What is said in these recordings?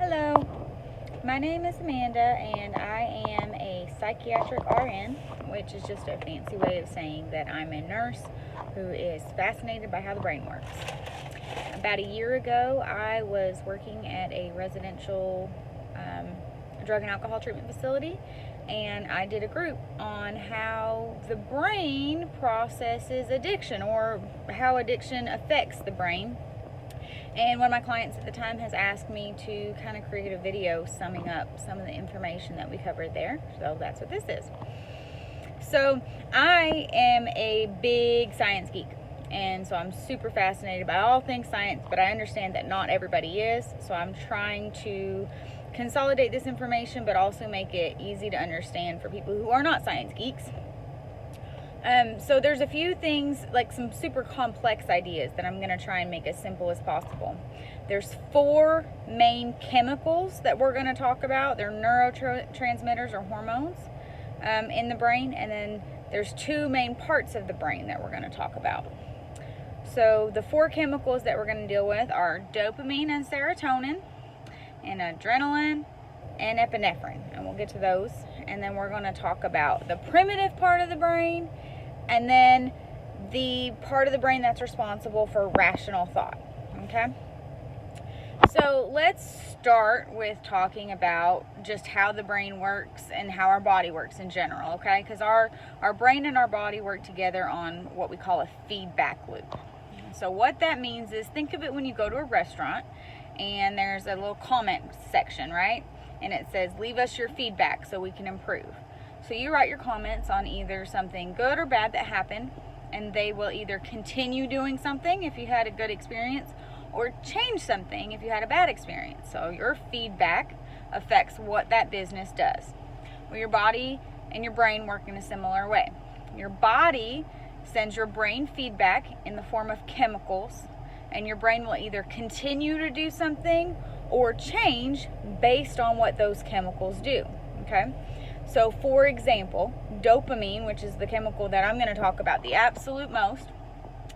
Hello, my name is Amanda and I am a psychiatric RN, which is just a fancy way of saying that I'm a nurse who is fascinated by how the brain works. About a year ago, I was working at a residential drug and alcohol treatment facility, and I did a group on how the brain processes addiction, or how addiction affects the brain. And one of my clients at the time has asked me to kind of create a video summing up some of the information that we covered there. So that's what this is. So I am a big science geek, and so I'm super fascinated by all things science, but I understand that not everybody is. So I'm trying to consolidate this information, but also make it easy to understand for people who are not science geeks. So there's a few things, like some super complex ideas, that I'm going to try and make as simple as possible. There's 4 main chemicals that we're going to talk about. They're neurotransmitters or hormones in the brain, and then there's 2 main parts of the brain that we're going to talk about. So the 4 chemicals that we're going to deal with are dopamine and serotonin, and adrenaline and epinephrine, and we'll get to those. And then we're going to talk about the primitive part of the brain, and then the part of the brain that's responsible for rational thought. Okay? So let's start with talking about just how the brain works and how our body works in general, okay? Because our brain and our body work together on what we call a feedback loop. So what that means is, think of it when you go to a restaurant and there's a little comment section, right? And it says, leave us your feedback so we can improve. So you write your comments on either something good or bad that happened, and they will either continue doing something if you had a good experience, or change something if you had a bad experience. So your feedback affects what that business does. Well, your body and your brain work in a similar way. Your body sends your brain feedback in the form of chemicals, and your brain will either continue to do something or change based on what those chemicals do, okay? So for example, dopamine, which is the chemical that I'm going to talk about the absolute most,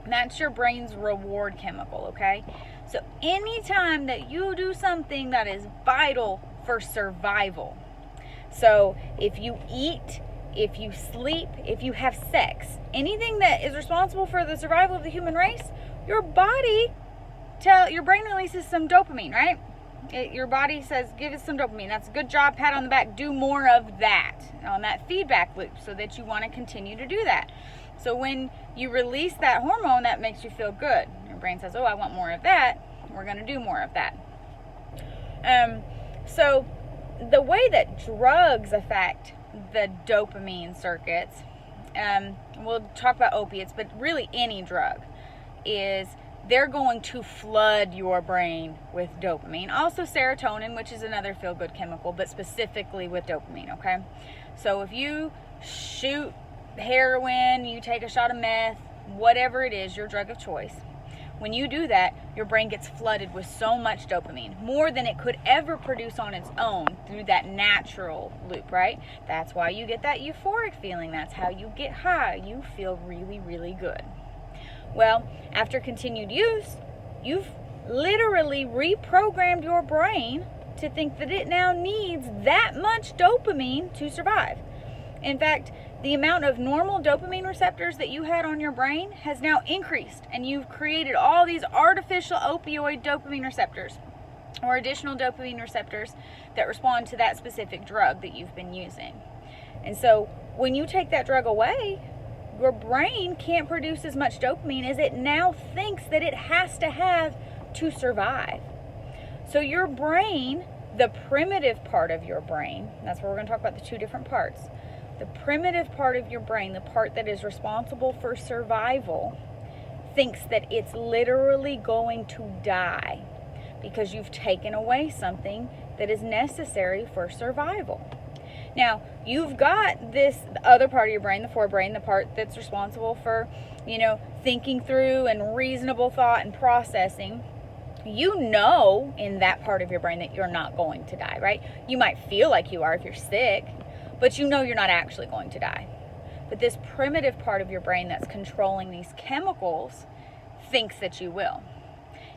that's your brain's reward chemical, okay? So anytime that you do something that is vital for survival, so if you eat, if you sleep, if you have sex, anything that is responsible for the survival of the human race, your brain releases some dopamine, right? Your body says, give us some dopamine. That's a good job, pat on the back, do more of that, on that feedback loop, so that you want to continue to do that. So when you release that hormone, that makes you feel good. Your brain says, oh, I want more of that. We're going to do more of that. So the way that drugs affect the dopamine circuits, we'll talk about opiates, but really any drug, is they're going to flood your brain with dopamine. Also serotonin, which is another feel-good chemical, but specifically with dopamine, okay? So if you shoot heroin, you take a shot of meth, whatever it is, your drug of choice, when you do that, your brain gets flooded with so much dopamine, more than it could ever produce on its own through that natural loop, right? That's why you get that euphoric feeling. That's how you get high. You feel really, really good. Well, after continued use, you've literally reprogrammed your brain to think that it now needs that much dopamine to survive. In fact, the amount of normal dopamine receptors that you had on your brain has now increased, and you've created all these artificial opioid dopamine receptors, or additional dopamine receptors that respond to that specific drug that you've been using. And so when you take that drug away, your brain can't produce as much dopamine as it now thinks that it has to have to survive. So your brain, the primitive part of your brain, that's where we're going to talk about the 2 different parts. The primitive part of your brain, the part that is responsible for survival, thinks that it's literally going to die because you've taken away something that is necessary for survival. Now, you've got this other part of your brain, the forebrain, the part that's responsible for, thinking through and reasonable thought and processing. You know in that part of your brain that you're not going to die, right? You might feel like you are if you're sick, but you know you're not actually going to die. But this primitive part of your brain that's controlling these chemicals thinks that you will.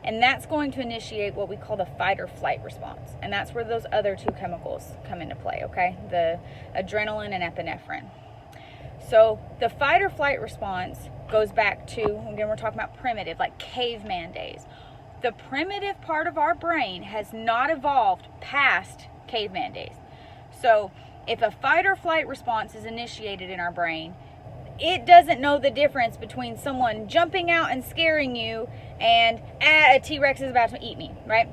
And that's going to initiate what we call the fight or flight response. And that's where those other two chemicals come into play, okay? The adrenaline and epinephrine. So the fight or flight response goes back to, again, we're talking about primitive, like caveman days. The primitive part of our brain has not evolved past caveman days. So if a fight or flight response is initiated in our brain, it doesn't know the difference between someone jumping out and scaring you and a T-Rex is about to eat me, right?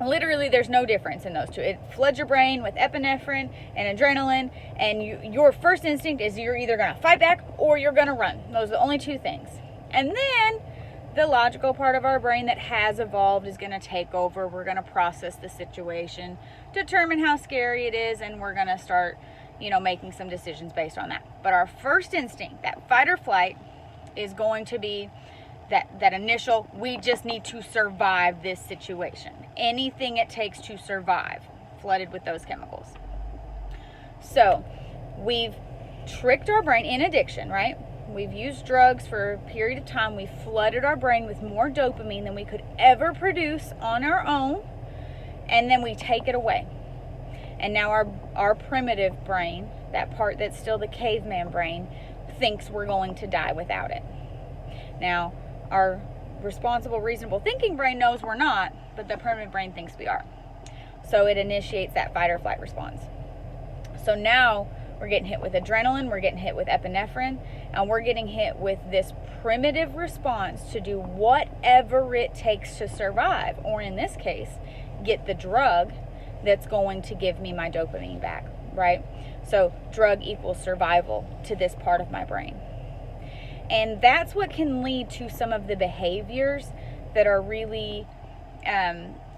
Literally, there's no difference in those two. It floods your brain with epinephrine and adrenaline, and your first instinct is you're either going to fight back or you're going to run. Those are the only two things. And then the logical part of our brain that has evolved is going to take over. We're going to process the situation, determine how scary it is, and we're going to start, making some decisions based on that. But our first instinct, that fight or flight, is going to be that initial, we just need to survive this situation. Anything it takes to survive, flooded with those chemicals. So we've tricked our brain in addiction, right? We've used drugs for a period of time. We've flooded our brain with more dopamine than we could ever produce on our own. And then we take it away. And now our primitive brain, that part that's still the caveman brain, thinks we're going to die without it. Now, our responsible, reasonable thinking brain knows we're not, but the primitive brain thinks we are. So it initiates that fight or flight response. So now we're getting hit with adrenaline, we're getting hit with epinephrine, and we're getting hit with this primitive response to do whatever it takes to survive, or in this case, get the drug that's going to give me my dopamine back, right? So drug equals survival to this part of my brain. And that's what can lead to some of the behaviors that are really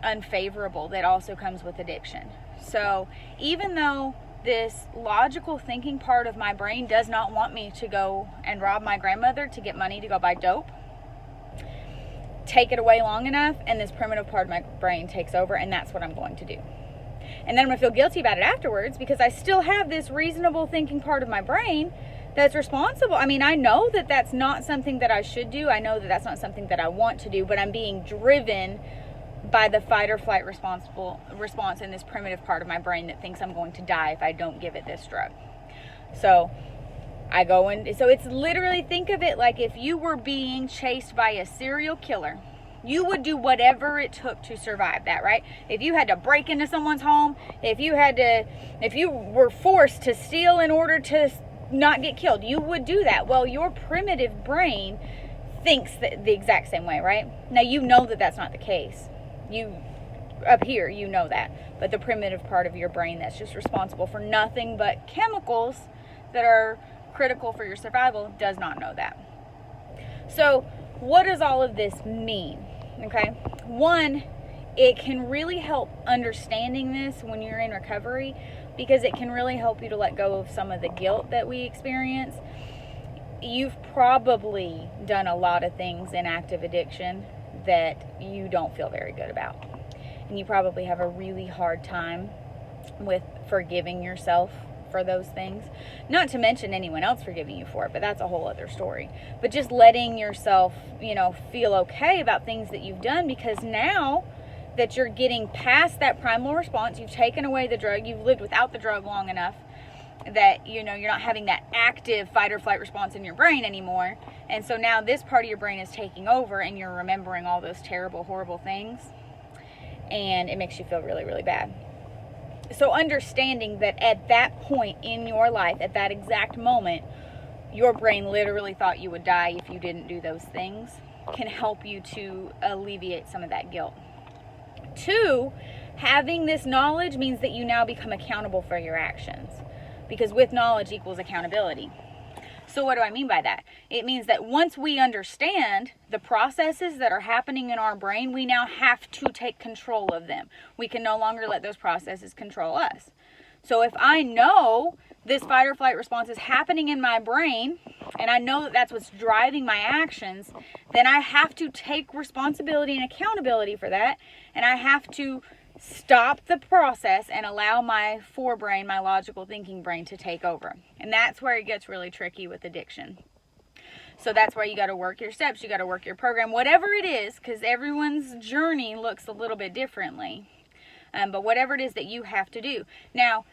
unfavorable that also comes with addiction. So even though this logical thinking part of my brain does not want me to go and rob my grandmother to get money to go buy dope, take it away long enough and this primitive part of my brain takes over, and that's what I'm going to do. And then I'm going to feel guilty about it afterwards because I still have this reasonable thinking part of my brain that's responsible. I mean, I know that that's not something that I should do. I know that that's not something that I want to do, but I'm being driven by the fight or flight response in this primitive part of my brain that thinks I'm going to die if I don't give it this drug. So I go in. So it's literally, think of it like if you were being chased by a serial killer, you would do whatever it took to survive that, right? If you had to break into someone's home, if you were forced to steal in order to not get killed, you would do that. Well, your primitive brain thinks that the exact same way, right? Now you know that that's not the case. You up here, you know that, but the primitive part of your brain that's just responsible for nothing but chemicals that are critical for your survival does not know that. So what does all of this mean? Okay, one, it can really help understanding this when you're in recovery, because it can really help you to let go of some of the guilt that we experience. You've probably done a lot of things in active addiction that you don't feel very good about. And you probably have a really hard time with forgiving yourself for those things. Not to mention anyone else forgiving you for it, but that's a whole other story. But just letting yourself, feel okay about things that you've done, because now that you're getting past that primal response, you've taken away the drug, you've lived without the drug long enough that you're not having that active fight or flight response in your brain anymore. And so now this part of your brain is taking over and you're remembering all those terrible, horrible things, and it makes you feel really, really bad. So understanding that at that point in your life, at that exact moment, your brain literally thought you would die if you didn't do those things, can help you to alleviate some of that guilt. 2, having this knowledge means that you now become accountable for your actions, because with knowledge equals accountability. So what do I mean by that? It means that once we understand the processes that are happening in our brain, we now have to take control of them. We can no longer let those processes control us. So if I know this fight or flight response is happening in my brain, and I know that that's what's driving my actions, then I have to take responsibility and accountability for that, and I have to stop the process and allow my forebrain, my logical thinking brain, to take over. And that's where it gets really tricky with addiction. So that's why you got to work your steps, you got to work your program, whatever it is, because everyone's journey looks a little bit differently. But whatever it is that you have to do. Now,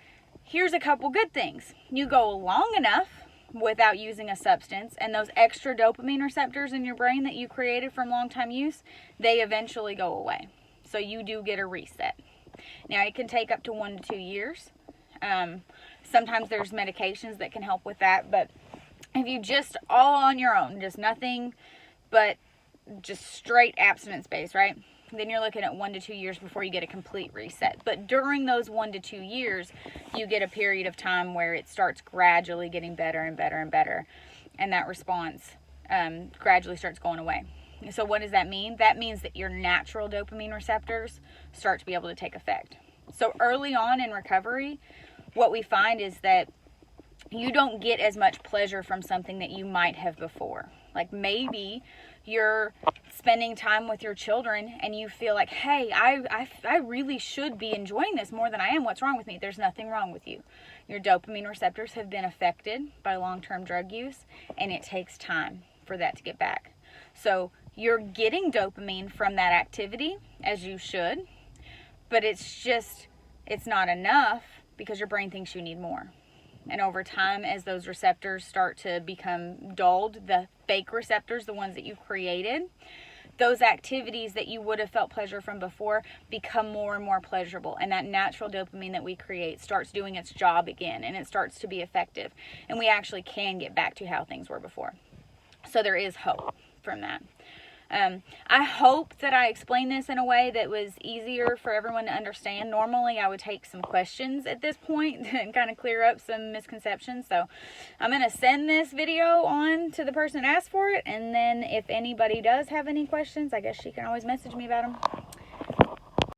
here's a couple good things. You go long enough without using a substance, and those extra dopamine receptors in your brain that you created from long time use, they eventually go away. So you do get a reset. Now, it can take up to 1 to 2 years. Sometimes there's medications that can help with that, but if you just all on your own, just nothing but just straight abstinence based, right? Then you're looking at 1 to 2 years before you get a complete reset. But during those 1 to 2 years, you get a period of time where it starts gradually getting better and better and better. And that response gradually starts going away. So what does that mean? That means that your natural dopamine receptors start to be able to take effect. So early on in recovery, what we find is that you don't get as much pleasure from something that you might have before. Like maybe you're spending time with your children and you feel like, hey, I really should be enjoying this more than I am. What's wrong with me? There's nothing wrong with you. Your dopamine receptors have been affected by long-term drug use, and it takes time for that to get back. So you're getting dopamine from that activity, as you should, but it's not enough because your brain thinks you need more. And over time, as those receptors start to become dulled, the fake receptors, the ones that you created, those activities that you would have felt pleasure from before become more and more pleasurable. And that natural dopamine that we create starts doing its job again, and it starts to be effective. And we actually can get back to how things were before. So there is hope from that. I hope that I explained this in a way that was easier for everyone to understand. Normally, I would take some questions at this point and kind of clear up some misconceptions. So I'm going to send this video on to the person that asked for it. And then if anybody does have any questions, I guess she can always message me about them.